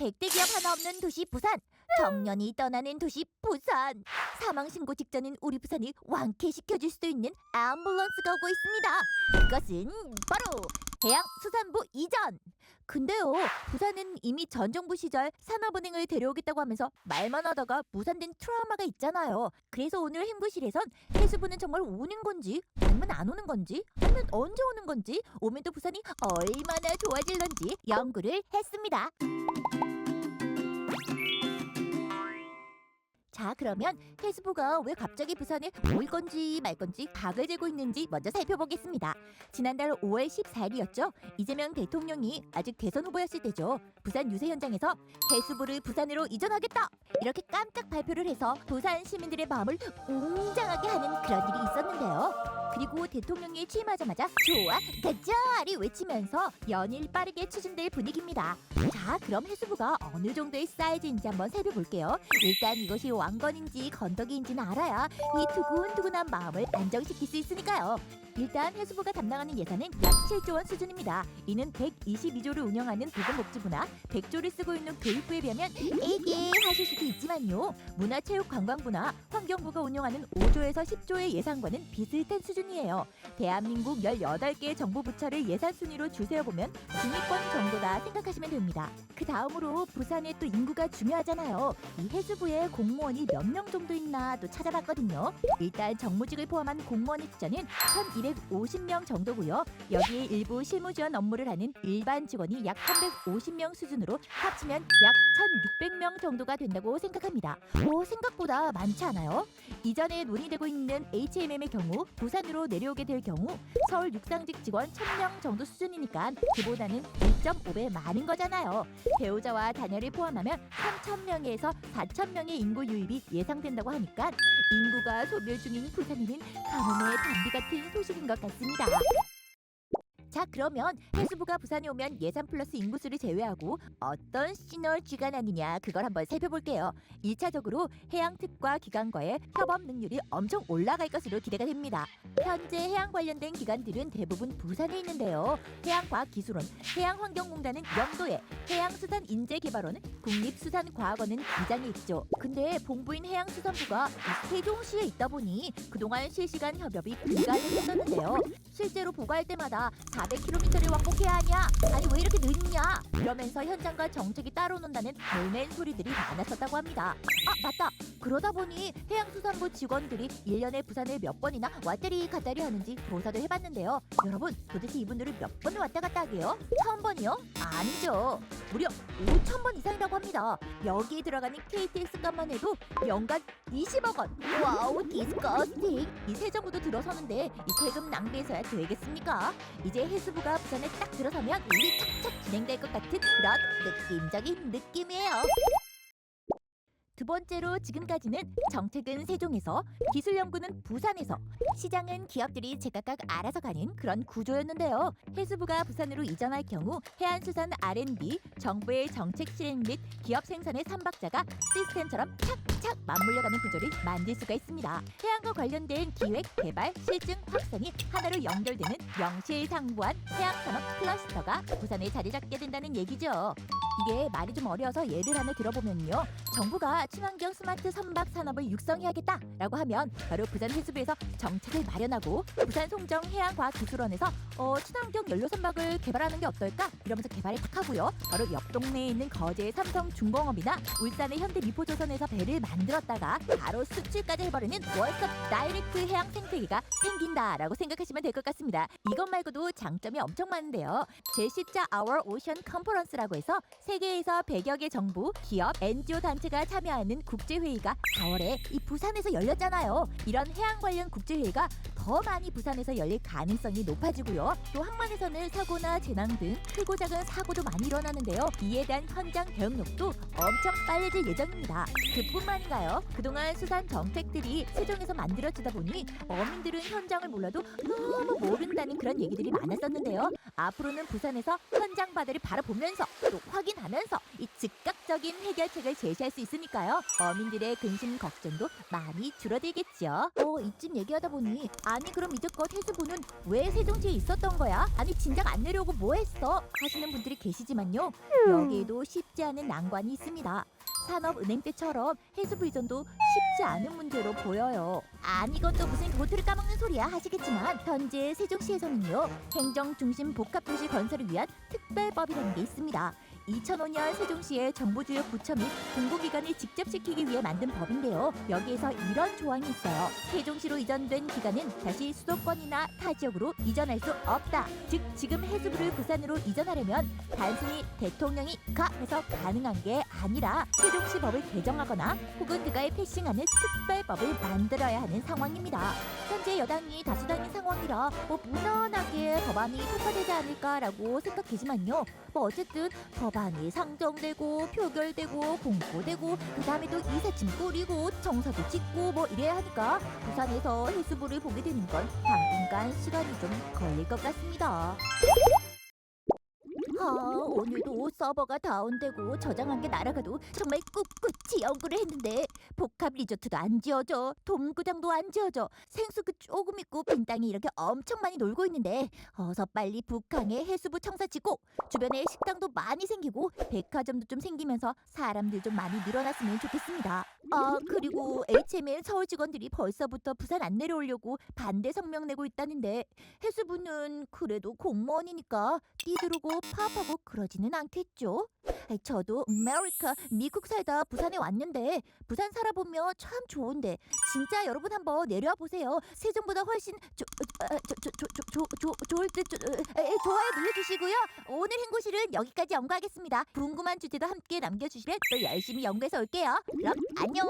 100대 기업 하나 없는 도시 부산. 정년이 떠나는 도시 부산. 사망신고 직전인 우리 부산이 완쾌시켜줄 수도 있는 앰뷸런스가 오고 있습니다. 이것은 바로 해양수산부 이전. 근데요, 부산은 이미 전 정부 시절 산업은행을 데려오겠다고 하면서 말만 하다가 무산된 트라우마가 있잖아요. 그래서 오늘 행부실에선 해수부는 정말 오는 건지 아니면 안 오는 건지 아니면 언제 오는 건지 오면 또 부산이 얼마나 좋아질런지 연구를 했습니다. 자, 그러면 해수부가 왜 갑자기 부산에 올 건지 말 건지 각을 재고 있는지 먼저 살펴보겠습니다. 지난달 5월 14일이었죠. 이재명 대통령이 아직 대선 후보였을 때죠. 부산 유세 현장에서 해수부를 부산으로 이전하겠다! 이렇게 깜짝 발표를 해서 부산 시민들의 마음을 웅장하게 하는 그런 일이 있었는데요. 그리고 대통령이 취임하자마자 좋아, 가자를 외치면서 연일 빠르게 추진될 분위기입니다. 자, 그럼 해수부가 어느 정도의 사이즈인지 한번 살펴볼게요. 일단 이것이 왕건인지 건더기인지는 알아야 이 두근두근한 마음을 안정시킬 수 있으니까요. 일단 해수부가 담당하는 예산은 약 7조 원 수준입니다. 이는 122조를 운영하는 보건복지부나 100조를 쓰고 있는 교육부에 비하면 이게 하실 수도 있지만요. 문화체육관광부나 환경부가 운영하는 5조에서 10조의 예산과는 비슷한 수준이에요. 대한민국 18개 정부 부처를 예산 순위로 주세어보면 중위권 정도다 생각하시면 됩니다. 그 다음으로 부산의 또 인구가 중요하잖아요. 이 해수부에 공무원이 몇 명 정도 있나 또 찾아봤거든요. 일단 정무직을 포함한 공무원의 숫자는 1,250명 정도고요. 여기에 일부 실무 지원 업무를 하는 일반 직원이 약 350명 수준으로 합치면 약 1,600명 정도가 된다고 생각합니다. 생각보다 많지 않아요? 이전에 논의되고 있는 HMM의 경우 부산으로 내려오게 될 경우 서울 육상직 직원 1,000명 정도 수준이니까 그보다는 1.5배 많은 거잖아요. 배우자와 자녀를 포함하면 3,000명에서 4,000명의 인구 유입이 예상된다고 하니까 인구가 소멸 중인 부산에는 가뭄의 단비 같은 소식인 것 같습니다. 자, 그러면 해수부가 부산에 오면 예산 플러스 인구수를 제외하고 어떤 시너지가 나느냐 그걸 한번 살펴볼게요. 1차적으로 해양특과 기관과의 협업 능률이 엄청 올라갈 것으로 기대가 됩니다. 현재 해양 관련된 기관들은 대부분 부산에 있는데요. 해양과학기술원, 해양환경공단은 영도에, 해양수산인재개발원은 국립수산과학원은 기장에 있죠. 근데 본부인 해양수산부가 세종시에 있다 보니 그동안 실시간 협업이 불가능했었는데요. 실제로 보고할 때마다 400km를 왕복해야 하냐? 아니 왜 이렇게 늦냐? 이러면서 현장과 정책이 따로 논다는 볼멘 소리들이 많았었다고 합니다. 맞다. 그러다 보니 해양수산부 직원들이 1년에 부산을 몇 번이나 왔다리 갔다리 하는지 조사도 해봤는데요. 여러분, 도대체 이분들을 몇 번을 왔다 갔다 하게요? 1,000번이요? 아니죠. 무려 5,000번 이상이라고 합니다. 여기에 들어가는 KTX 값만 해도 연간 20억 원. 와우, 디스커스팅. 이 새 정부도 들어서는데 이 세금 낭비해서야 되겠습니까? 이제 해수부가 부산에 딱 들어서면 일이 착착 진행될 것 같은 그런 느낌적인 느낌이에요. 두 번째로 지금까지는 정책은 세종에서, 기술연구는 부산에서, 시장은 기업들이 제각각 알아서 가는 그런 구조였는데요. 해수부가 부산으로 이전할 경우 해안수산 R&D, 정부의 정책 실행 및 기업 생산의 삼박자가 시스템처럼 착착 맞물려가는 구조를 만들 수가 있습니다. 해양과 관련된 기획, 개발, 실증, 확산이 하나로 연결되는 명실상부한 해양산업 클러스터가 부산에 자리 잡게 된다는 얘기죠. 이게 말이 좀 어려워서 예를 하나 들어보면요. 정부가 친환경 스마트 선박 산업을 육성해야겠다라고 하면 바로 부산 해수부에서 정책을 마련하고 부산 송정 해양과학기술원에서 친환경 연료 선박을 개발하는 게 어떨까? 이러면서 개발을 탁 하고요. 바로 옆 동네에 있는 거제의 삼성중공업이나 울산의 현대미포조선에서 배를 만들었다가 바로 수출까지 해버리는 월스톱 다이렉트 해양 생태계가 생긴다라고 생각하시면 될 것 같습니다. 이것 말고도 장점이 엄청 많은데요. 제10자 Our Ocean Conference라고 해서 세계에서 100여 개 정부, 기업, NGO 단체가 참여하는 국제회의가 4월에 이 부산에서 열렸잖아요. 이런 해양 관련 국제회의가 더 많이 부산에서 열릴 가능성이 높아지고요. 또 항만에서는 사고나 재난 등 크고 작은 사고도 많이 일어나는데요. 이에 대한 현장 대응력도 엄청 빨라질 예정입니다. 그뿐만인가요? 그동안 수산 정책들이 세종에서 만들어지다 보니 어민들은 현장을 몰라도 너무 모른다는 그런 얘기들이 많았었는데요. 앞으로는 부산에서 현장 바다를 바라보면서 또 확인하면서 이 즉각 현실적인 해결책을 제시할 수 있으니까요. 어민들의 근심 걱정도 많이 줄어들겠죠. 이쯤 얘기하다 보니 아니 그럼 이제껏 해수부는 왜 세종시에 있었던 거야? 아니 진작 안 내려오고 뭐 했어? 하시는 분들이 계시지만요. 여기에도 쉽지 않은 난관이 있습니다. 산업은행 때처럼 해수부 이전도 쉽지 않은 문제로 보여요. 아니 이건 또 무슨 보트를 까먹는 소리야 하시겠지만 현재 세종시에서는요. 행정중심 복합도시 건설을 위한 특별법이라는 게 있습니다. 2005년 세종시의 정부주요 부처 및 공공기관을 직접 시키기 위해 만든 법인데요. 여기에서 이런 조항이 있어요. 세종시로 이전된 기관은 다시 수도권이나 타 지역으로 이전할 수 없다. 즉 지금 해수부를 부산으로 이전하려면 단순히 대통령이 가 해서 가능한 게 아니라 세종시법을 개정하거나 혹은 그가에 패싱하는 특별법을 만들어야 하는 상황입니다. 현재 여당이 다수당인 상황이라 무난하게 법안이 통과되지 않을까라고 생각되지만요. 어쨌든 법안이 상정되고 표결되고 공고되고 그 다음에 또 이삿짐 꾸리고 정서도 짓고 이래야 하니까 부산에서 해수부를 보게 되는 건 당분간 시간이 좀 걸릴 것 같습니다. 오늘도 서버가 다운되고 저장한 게 날아가도 정말 꿋꿋이 연구를 했는데 복합 리조트도 안 지어져, 돔구장도 안 지어져, 생수 조금 있고 빈 땅이 이렇게 엄청 많이 놀고 있는데 어서 빨리 북한에 해수부 청사 짓고 주변에 식당도 많이 생기고 백화점도 좀 생기면서 사람들 좀 많이 늘어났으면 좋겠습니다. 그리고 HMN 서울 직원들이 벌써부터 부산 안 내려오려고 반대 성명 내고 있다는데 해수부는 그래도 공무원이니까 뛰두르고 파업하고 그러지는 않겠죠? 저도 아메리카 미국 살다 부산에 왔는데 부산 살아보면 참 좋은데 진짜 여러분 한번 내려와 보세요. 세종보다 훨씬 좋을 듯 좋아요 눌러주시고요. 오늘 행고실은 여기까지 연구하겠습니다. 궁금한 주제도 함께 남겨주시면 또 열심히 연구해서 올게요. 그럼 안녕.